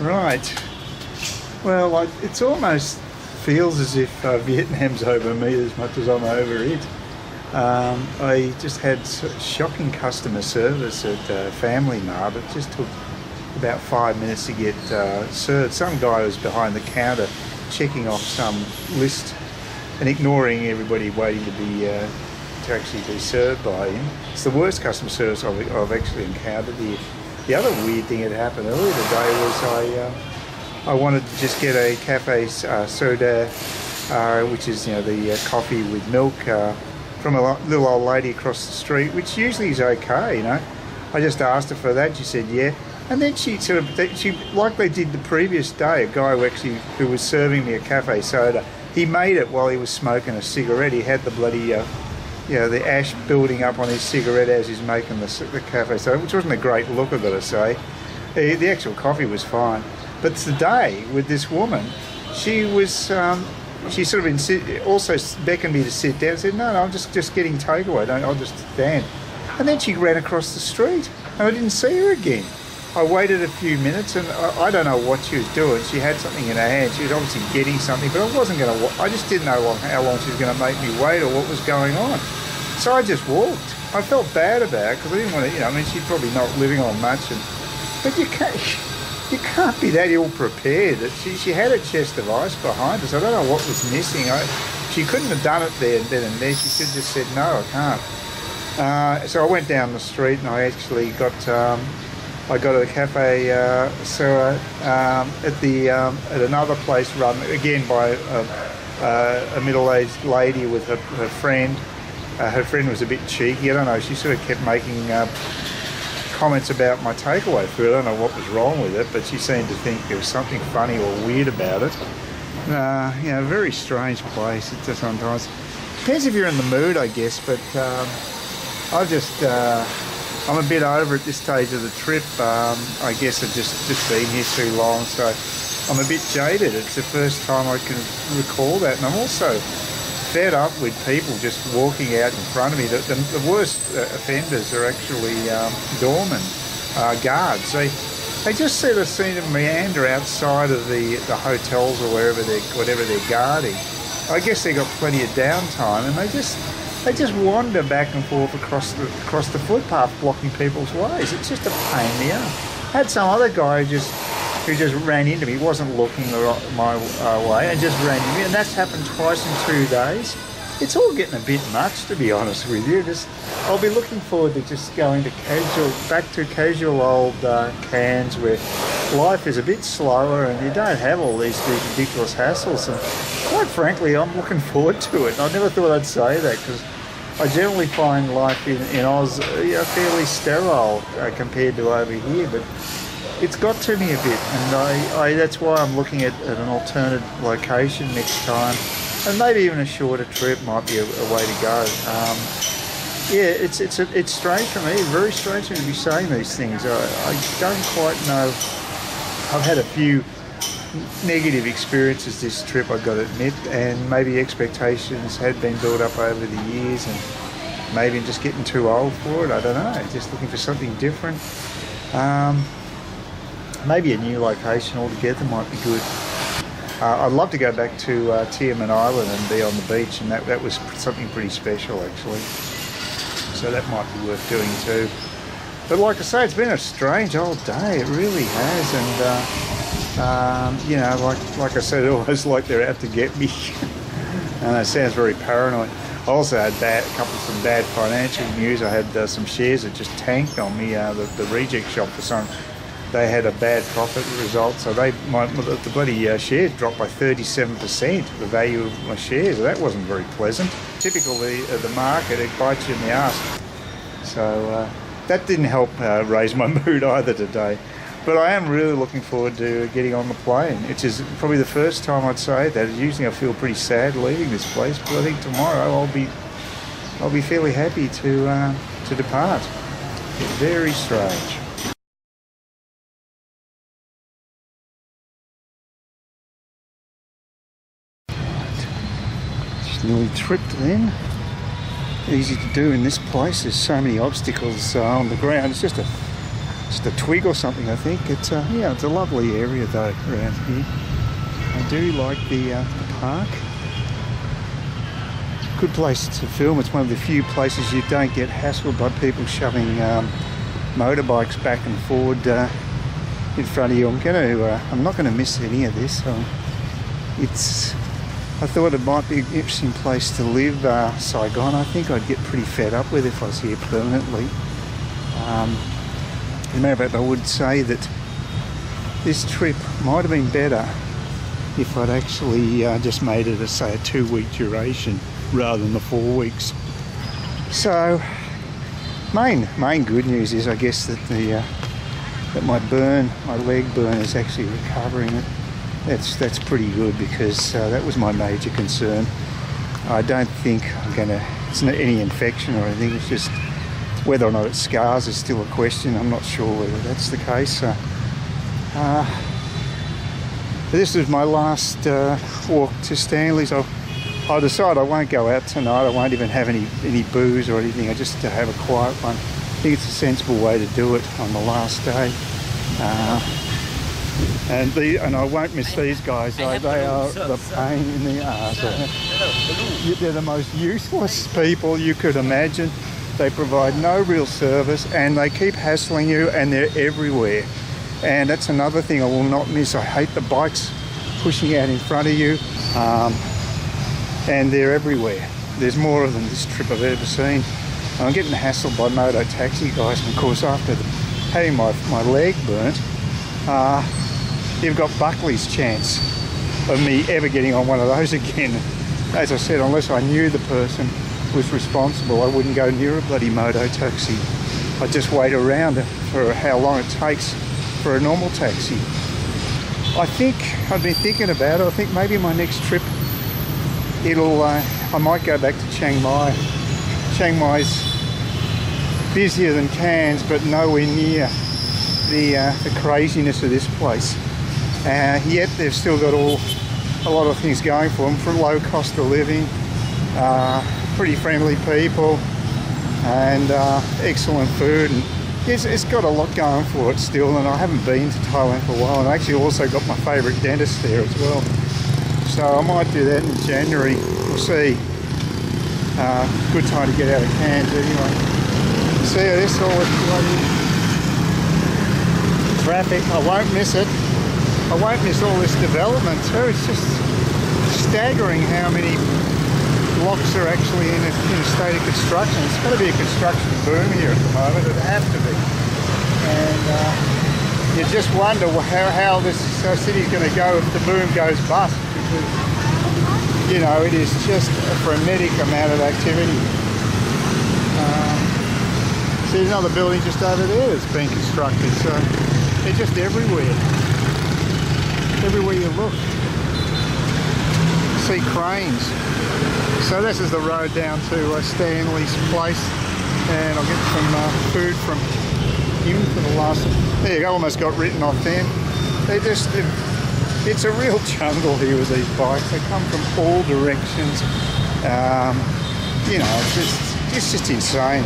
Right. Well, it's almost feels as if Vietnam's over me as much as I'm over it. I just had shocking customer service at Family Mart. It just took about 5 minutes to get served. Some guy was behind the counter checking off some list and ignoring everybody waiting to actually be served by him. It's the worst customer service I've actually encountered. The other weird thing that happened earlier today was I wanted to just get a cafe soda, which is the coffee with milk, from a little old lady across the street, which usually is okay. I just asked her for that. She said yeah, and then she like they did the previous day. A guy who was serving me a cafe soda, he made it while he was smoking a cigarette. He had the bloody the ash building up on his cigarette as he's making the cafe soda, which wasn't a great look, I've got to say. The actual coffee was fine. But today, with this woman, she was, she sort of also beckoned me to sit down. I said, no, I'm just getting takeaway. I'll just stand. And then she ran across the street, and I didn't see her again. I waited a few minutes, and I don't know what she was doing. She had something in her hand. She was obviously getting something, but I just didn't know how long she was going to make me wait or what was going on. So I just walked. I felt bad about it because I didn't want to, she's probably not living on much, but you can't be that ill prepared. She had a chest of ice behind us. I don't know what was missing. She couldn't have done it then and there. She should have just said, no, I can't. So I went down the street and I actually got a cafe at another place run again by a middle-aged lady with her friend. Her friend was a bit cheeky. I don't know. She sort of kept making comments about my takeaway food. I don't know what was wrong with it, but she seemed to think there was something funny or weird about it. A very strange place. It just sometimes depends if you're in the mood, I guess. But I'm a bit over at this stage of the trip. I guess I've just been here too long, so I'm a bit jaded. It's the first time I can recall that, and I'm also fed up with people just walking out in front of me. The worst offenders are actually doormen, guards. They just sort of seem to meander outside of the hotels or whatever they're guarding. I guess they got plenty of downtime, and they just wander back and forth across the footpath, blocking people's ways. It's just a pain in the ass. I had some other guy who just ran into me, wasn't looking my way, and just ran into me, and that's happened twice in 2 days. It's all getting a bit much, to be honest with you. I'll be looking forward to just going to back to casual old Cairns, where life is a bit slower and you don't have all these ridiculous hassles. And quite frankly, I'm looking forward to it. I never thought I'd say that, because I generally find life in Oz fairly sterile compared to over here, but it's got to me a bit, and that's why I'm looking at an alternate location next time, and maybe even a shorter trip might be a way to go. It's strange for me, very strange for me to be saying these things. I don't quite know. I've had a few negative experiences this trip, I've got to admit, and maybe expectations had been built up over the years, and maybe I'm just getting too old for it. I don't know, just looking for something different. Maybe a new location altogether might be good. I'd love to go back to Tiaman Island and be on the beach, and that was something pretty special actually. So that might be worth doing too. But like I say, it's been a strange old day. It really has, and like I said, almost like they're out to get me. And it sounds very paranoid. I also had some bad financial news. I had some shares that just tanked on me. The reject shop for some. They had a bad profit result, so the bloody shares dropped by 37%, the value of my shares. That wasn't very pleasant. Typically, the market, it bites you in the ass. So that didn't help raise my mood either today. But I am really looking forward to getting on the plane. It is probably the first time I'd say that. Usually I feel pretty sad leaving this place, but I think tomorrow I'll be fairly happy to depart. Very strange. Nearly tripped then. Easy to do in this place. There's so many obstacles on the ground. It's just a just a twig or something, I think. It's yeah, it's a lovely area though around here. I do like the park. Good place to film. It's one of the few places you don't get hassled by people shoving motorbikes back and forward in front of you. I'm not gonna miss any of this. I thought it might be an interesting place to live, Saigon. I think I'd get pretty fed up with it if I was here permanently. I would say that this trip might have been better if I'd actually just made it say a 2-week duration rather than the 4 weeks. So main good news is, I guess, that that my leg burn is actually recovering. That's pretty good, because that was my major concern. I don't think it's not any infection or anything. It's just whether or not it scars is still a question. I'm not sure whether that's the case. This is my last walk to Stanley's. I decide I won't go out tonight. I won't even have any booze or anything. I just have a quiet one. I think it's a sensible way to do it on the last day. And I won't miss these guys. They are the pain in the arse. They're the most useless people you could imagine. They provide no real service, and they keep hassling you, and they're everywhere. And that's another thing I will not miss. I hate the bikes pushing out in front of you, and they're everywhere. There's more of them this trip I've ever seen. And I'm getting hassled by moto taxi guys, and of course after having my leg burnt, you've got Buckley's chance of me ever getting on one of those again. As I said, unless I knew the person was responsible, I wouldn't go near a bloody moto taxi. I'd just wait around for how long it takes for a normal taxi. I think I've been thinking about it. I think maybe my next trip, I might go back to Chiang Mai. Chiang Mai's busier than Cairns, but nowhere near the craziness of this place. Yet they've still got a lot of things going for them, for low cost of living, pretty friendly people, and excellent food. And it's got a lot going for it still, and I haven't been to Thailand for a while, and I actually also got my favourite dentist there as well. So I might do that in January. We'll see. Good time to get out of Cairns anyway. See this all with bloody traffic. I won't miss it. I won't miss all this development too. It's just staggering how many blocks are actually in a state of construction. It's going to be a construction boom here at the moment. It'd have to be. And you just wonder how this city's going to go if the boom goes bust, because, you know, it is just a frenetic amount of activity. See, there's another building just over there that's being constructed, so they're just everywhere. Everywhere you look. See cranes. So this is the road down to Stanley's place, and I'll get some food from him for the last. There you go, almost got written off then. It's a real jungle here with these bikes. They come from all directions. You know, it's just insane.